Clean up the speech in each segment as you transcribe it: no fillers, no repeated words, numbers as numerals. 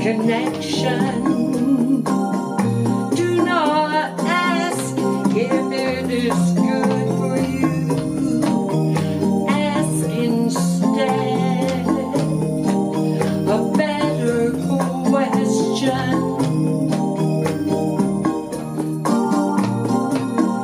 connection. Do not ask if it is good for you. Ask instead a better question.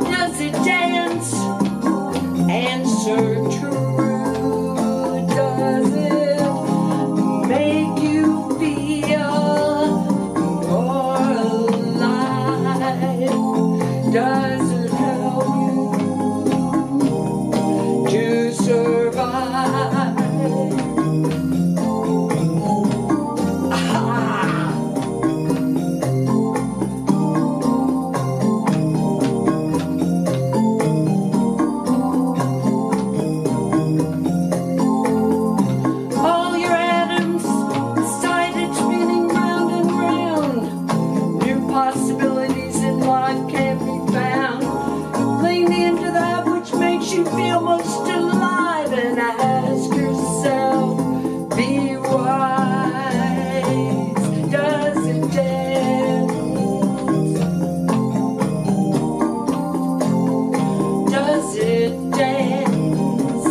Does it dance? Answer true. Does it make you feel more alive? Does it help you to survive? All your atoms started spinning round and round. New possibilities in life can be found. Lean into that which makes you feel most alive and ask yourself, be wise. Does it dance? Does it dance?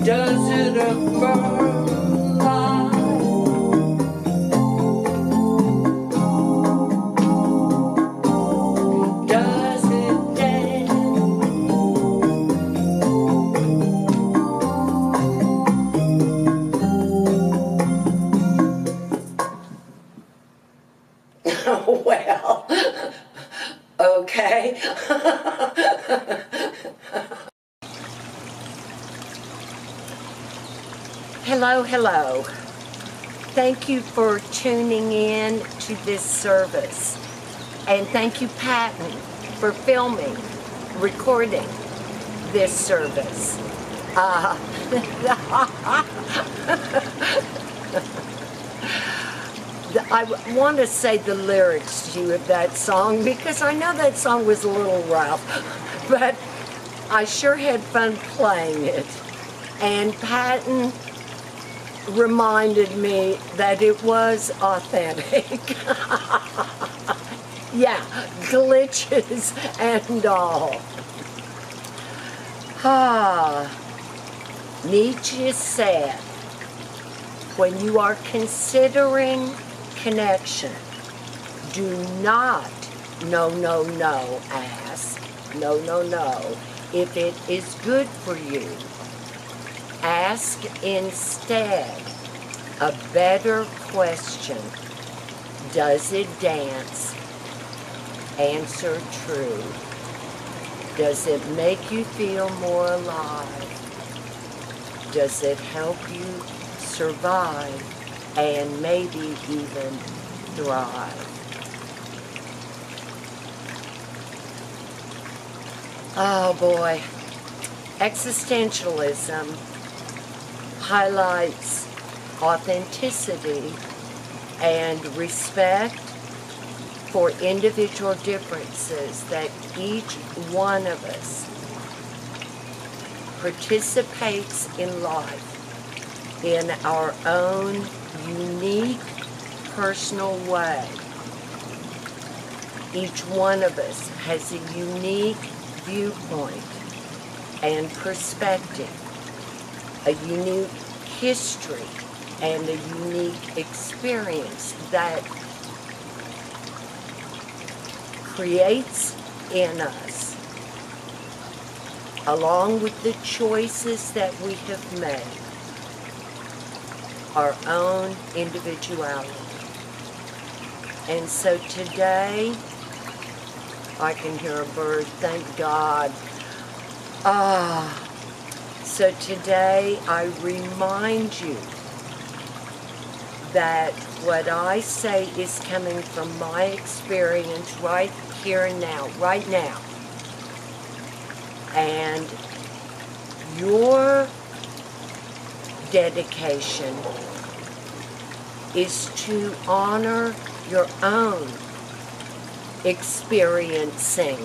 Does it affirm life? Does it dance? Well, okay. Hello, hello. Thank you for tuning in to this service. And thank you, Patton, for filming, recording this service. I want to say the lyrics to you of that song because I know that song was a little rough, but I sure had fun playing it. And Patton reminded me that it was authentic. Yeah, glitches and all. Nietzsche said, when you are considering connection, do not, no, ask, no, if it is good for you. Ask instead a better question. Does it dance? Answer true. Does it make you feel more alive? Does it help you survive and maybe even thrive? Oh boy, existentialism highlights authenticity and respect for individual differences that each one of us participates in life in our own unique personal way. Each one of us has a unique viewpoint and perspective, a unique history and a unique experience that creates in us, along with the choices that we have made, our own individuality. And so today, I can hear a bird, thank God. So today I remind you that what I say is coming from my experience right here and now, right now. And your dedication is to honor your own experiencing.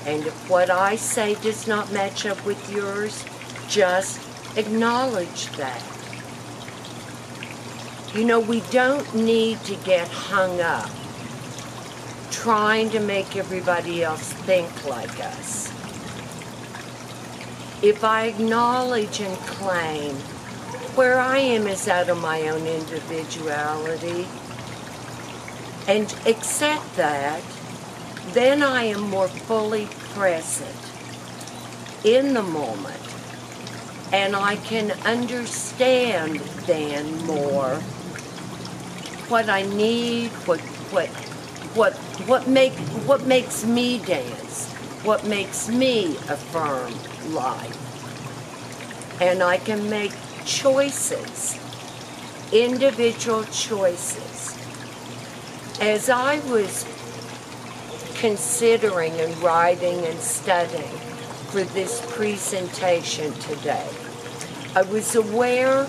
And if what I say does not match up with yours, just acknowledge that. You know, we don't need to get hung up trying to make everybody else think like us. If I acknowledge and claim where I am is out of my own individuality and accept that, then I am more fully present in the moment, and I can understand then more what I need, what makes me dance, what makes me affirm life. And I can make choices, individual choices. As I was considering and writing and studying for this presentation today, I was aware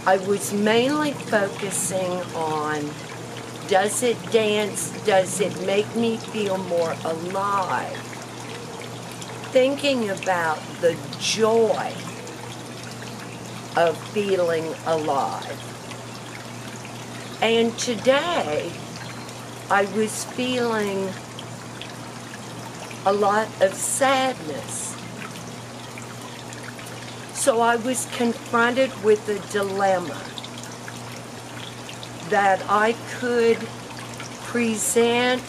I was mainly focusing on, does it dance, does it make me feel more alive? Thinking about the joy of feeling alive. And today, I was feeling a lot of sadness. So I was confronted with a dilemma that I could present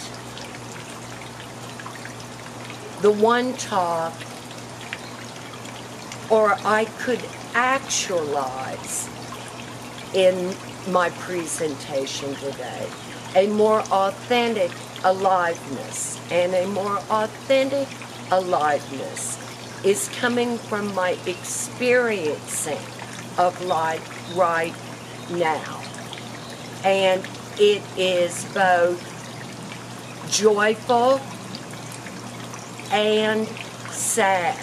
the one talk, or I could actualize in my presentation today a more authentic aliveness. And a more authentic aliveness is coming from my experiencing of life right now. And it is both joyful and sad.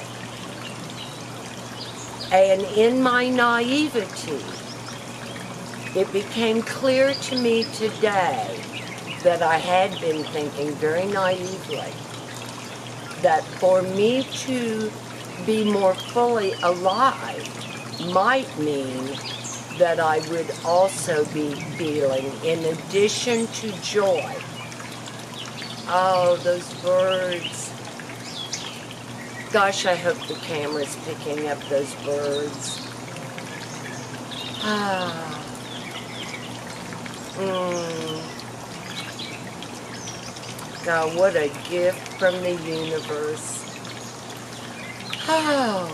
And in my naivety, it became clear to me today that I had been thinking very naively that for me to be more fully alive might mean that I would also be feeling, in addition to joy. Oh, those birds. Gosh, I hope the camera's picking up those birds. God, what a gift from the universe. Oh.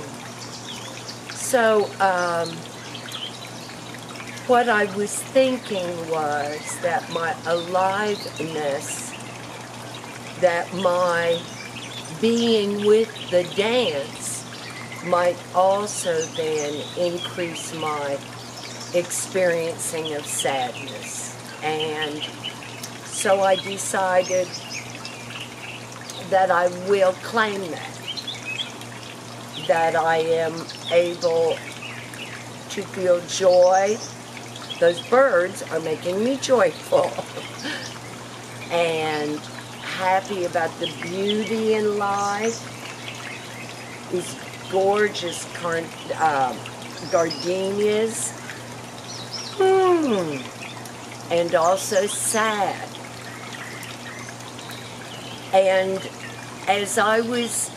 So, what I was thinking was that my aliveness, that my being with the dance might also then increase my experiencing of sadness. And so I decided that I will claim that I am able to feel joy. Those birds are making me joyful and happy about the beauty in life. These gorgeous gardenias, and also sad. And as I was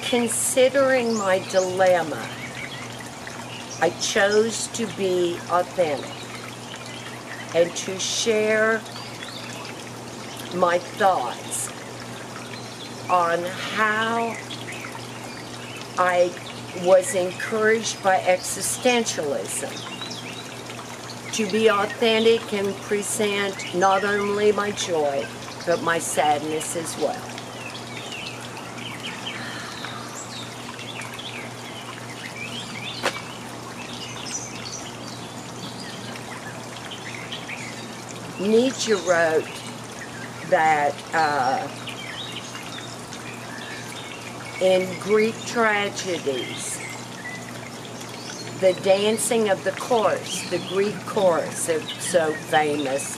considering my dilemma, I chose to be authentic and to share my thoughts on how I was encouraged by existentialism to be authentic and present not only my joy, but my sadness as well. Nietzsche wrote that in Greek tragedies, the dancing of the chorus, the Greek chorus, is so famous,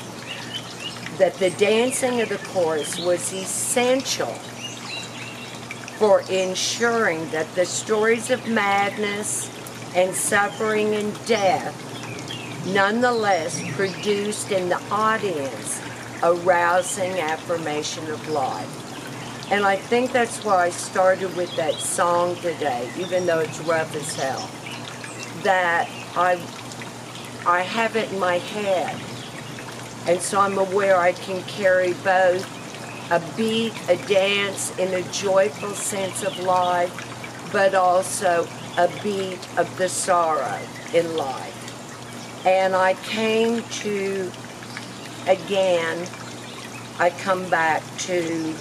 that the dancing of the chorus was essential for ensuring that the stories of madness and suffering and death nonetheless produced in the audience a rousing affirmation of life. And I think that's why I started with that song today, even though it's rough as hell. That I have it in my head. And so I'm aware I can carry both a beat, a dance in a joyful sense of life, but also a beat of the sorrow in life. And I came to, again, I come back to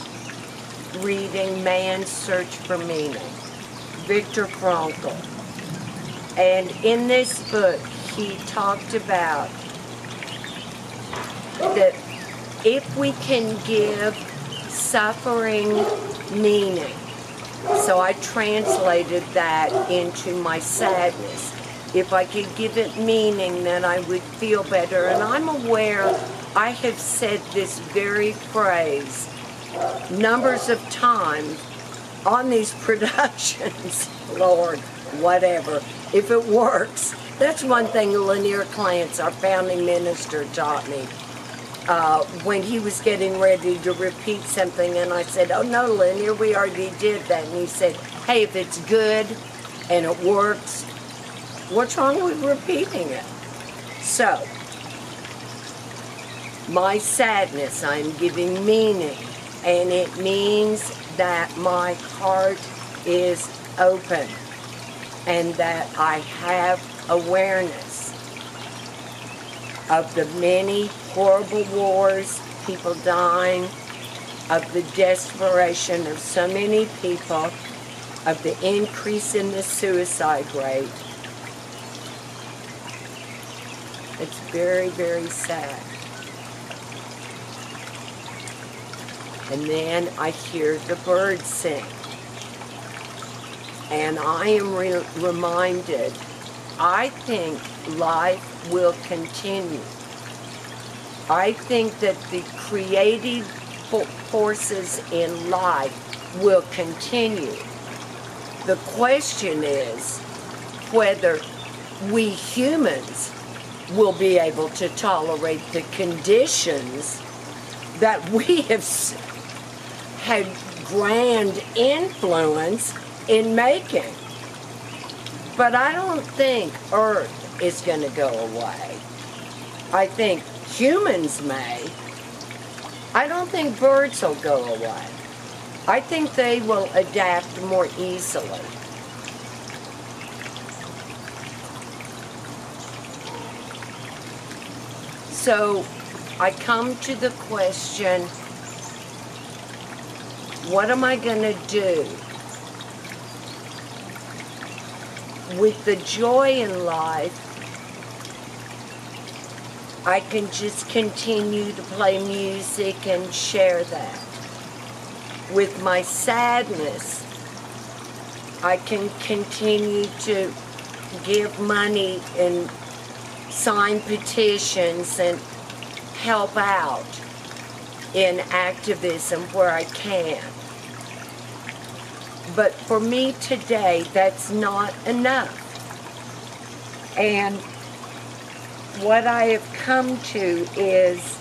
reading Man's Search for Meaning, Viktor Frankl. And in this book, he talked about that if we can give suffering meaning, so I translated that into my sadness. If I could give it meaning, then I would feel better. And I'm aware I have said this very phrase numbers of times on these productions. Lord, whatever. If it works, that's one thing Lanier Clance, our founding minister, taught me. When he was getting ready to repeat something, and I said, oh no, Lanier, we already did that. And he said, hey, if it's good and it works, what's wrong with repeating it? So, my sadness, I'm giving meaning, and it means that my heart is open and that I have awareness of the many horrible wars, people dying, of the desperation of so many people, of the increase in the suicide rate. It's very, very sad. And then I hear the birds sing. And I am reminded, I think life will continue. I think that the creative forces in life will continue. The question is whether we humans will be able to tolerate the conditions that we have had grand influence in making. But I don't think Earth is going to go away. I think humans may. I don't think birds will go away. I think they will adapt more easily. So I come to the question, what am I going to do with the joy in life? I can just continue to play music and share that. With my sadness, I can continue to give money and sign petitions and help out in activism where I can. But for me today, that's not enough. And what I have come to is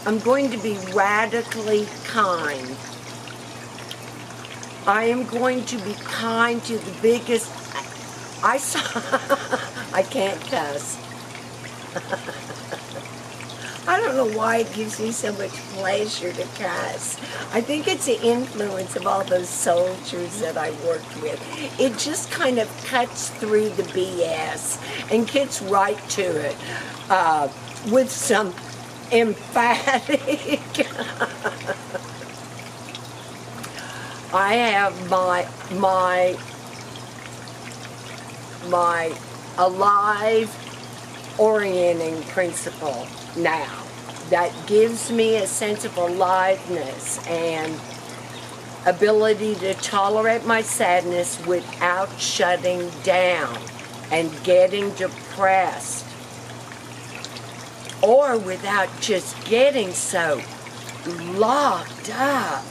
I'm going to be radically kind. I am going to be kind to the biggest... I can't cuss. I don't know why it gives me so much pleasure to cuss. I think it's the influence of all those soldiers that I worked with. It just kind of cuts through the BS and gets right to it with some emphatic. I have my alive orienting principle now that gives me a sense of aliveness and ability to tolerate my sadness without shutting down and getting depressed, or without just getting so locked up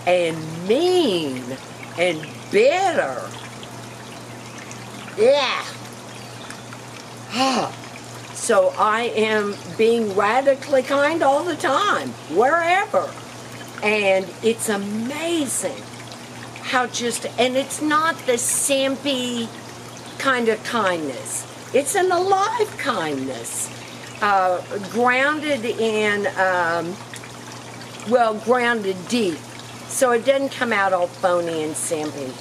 and mean and bitter. Yeah. So I am being radically kind all the time, wherever. And it's amazing how and it's not the simpy kind of kindness. It's an alive kindness, grounded in, grounded deep. So it doesn't come out all phony and simpy.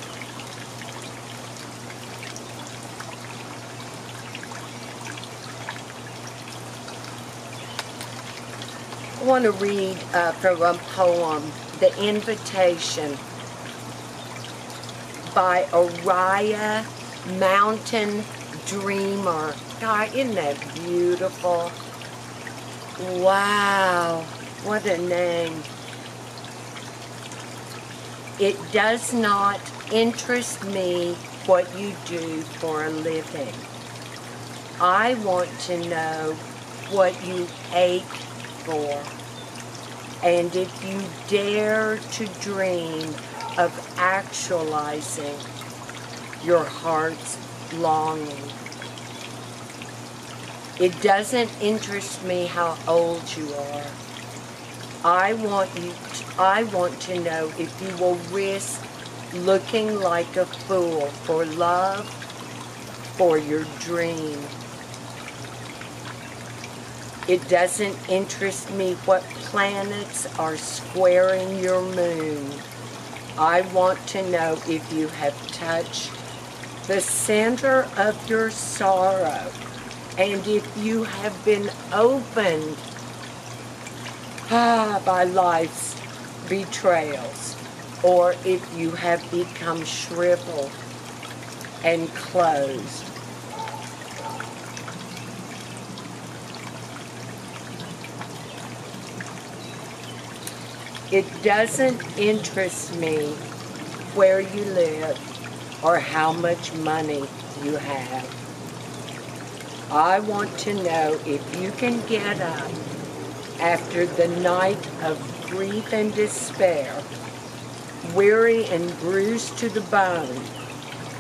I want to read from a poem, The Invitation, by Araya Mountain Dreamer. God, isn't that beautiful? Wow, what a name. It does not interest me what you do for a living. I want to know what you ache for. And if you dare to dream of actualizing your heart's longing. It doesn't interest me how old you are. I want to know if you will risk looking like a fool for love, for your dream. It doesn't interest me what planets are squaring your moon. I want to know if you have touched the center of your sorrow, and if you have been opened by life's betrayals, or if you have become shriveled and closed. It doesn't interest me where you live or how much money you have. I want to know if you can get up after the night of grief and despair, weary and bruised to the bone,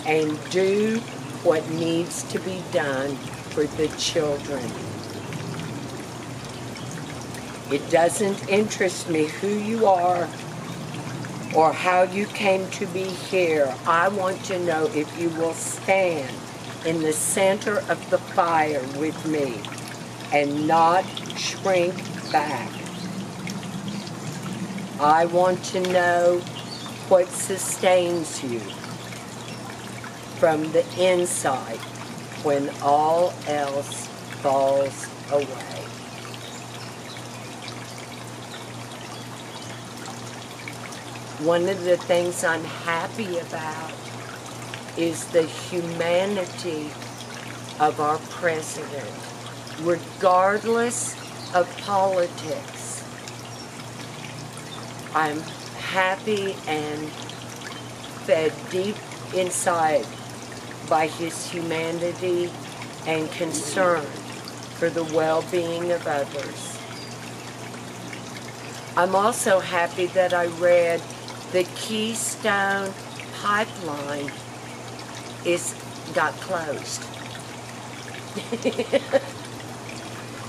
and do what needs to be done for the children. It doesn't interest me who you are or how you came to be here. I want to know if you will stand in the center of the fire with me and not shrink back. I want to know what sustains you from the inside when all else falls away. One of the things I'm happy about is the humanity of our president, regardless of politics. I'm happy and fed deep inside by his humanity and concern for the well-being of others. I'm also happy that I read the Keystone Pipeline got closed.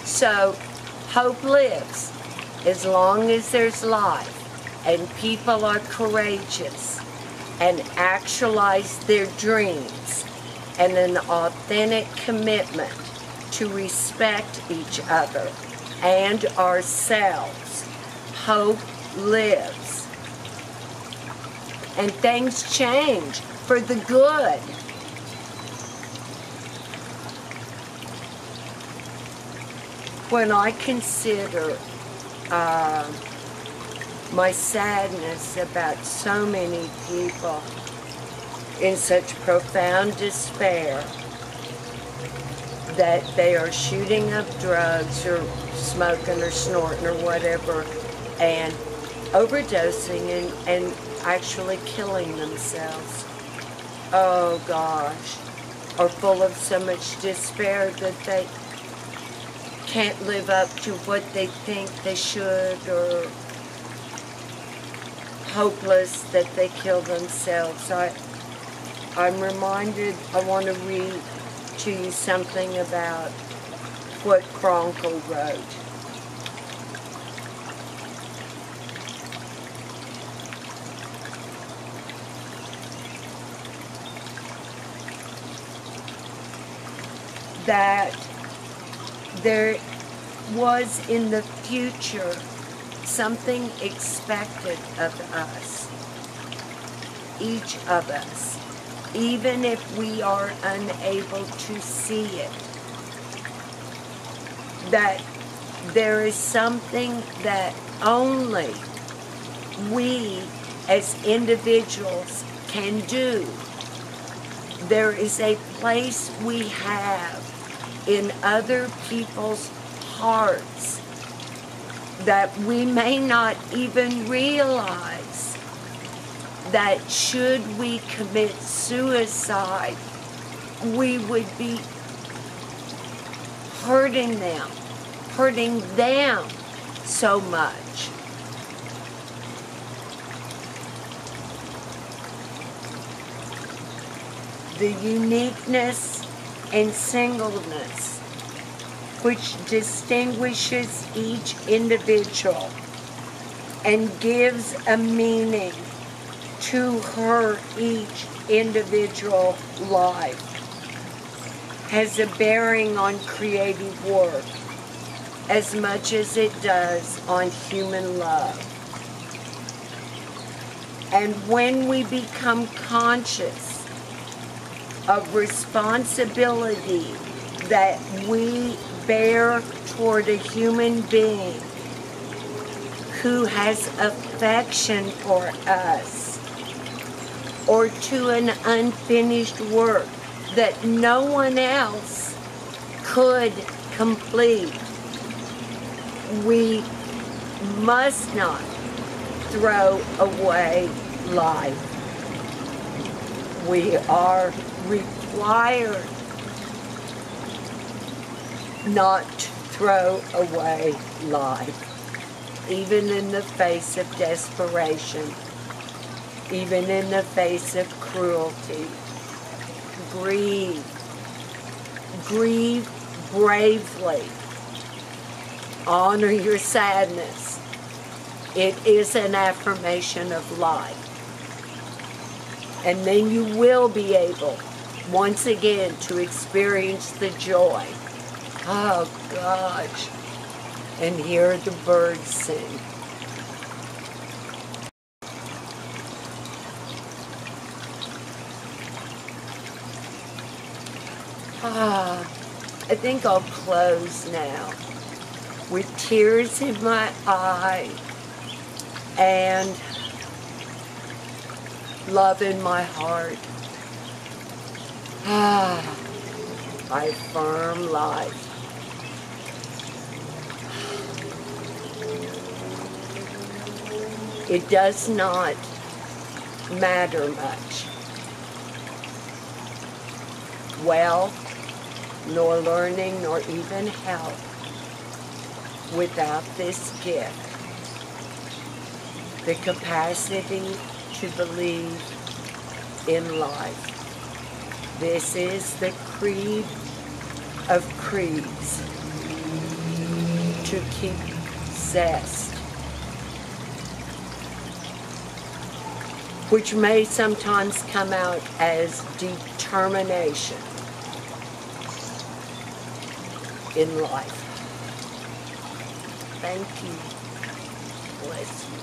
So, hope lives as long as there's life and people are courageous and actualize their dreams and an authentic commitment to respect each other and ourselves. Hope lives. And things change for the good. When I consider my sadness about so many people in such profound despair that they are shooting up drugs or smoking or snorting or whatever and overdosing and actually killing themselves. Oh gosh. Or full of so much despair that they can't live up to what they think they should, or hopeless that they kill themselves. I'm reminded, I want to read to you something about what Kronkel wrote. That there was in the future something expected of us, each of us, even if we are unable to see it. That there is something that only we as individuals can do. There is a place we have in other people's hearts that we may not even realize, that should we commit suicide, we would be hurting them so much. The uniqueness and singleness which distinguishes each individual and gives a meaning to her each individual life has a bearing on creative work as much as it does on human love. And when we become conscious of responsibility that we bear toward a human being who has affection for us, or to an unfinished work that no one else could complete, we must not throw away life. We are required not to throw away life, even in the face of desperation, even in the face of cruelty. Grieve. Grieve bravely. Honor your sadness. It is an affirmation of life. And then you will be able, once again, to experience the joy. Oh, gosh. And hear the birds sing. I think I'll close now with tears in my eye and love in my heart. I affirm life. It does not matter much. Wealth, nor learning, nor even health without this gift. The capacity to believe in life. This is the creed of creeds. To keep zest. Which may sometimes come out as determination in life. Thank you. Bless you.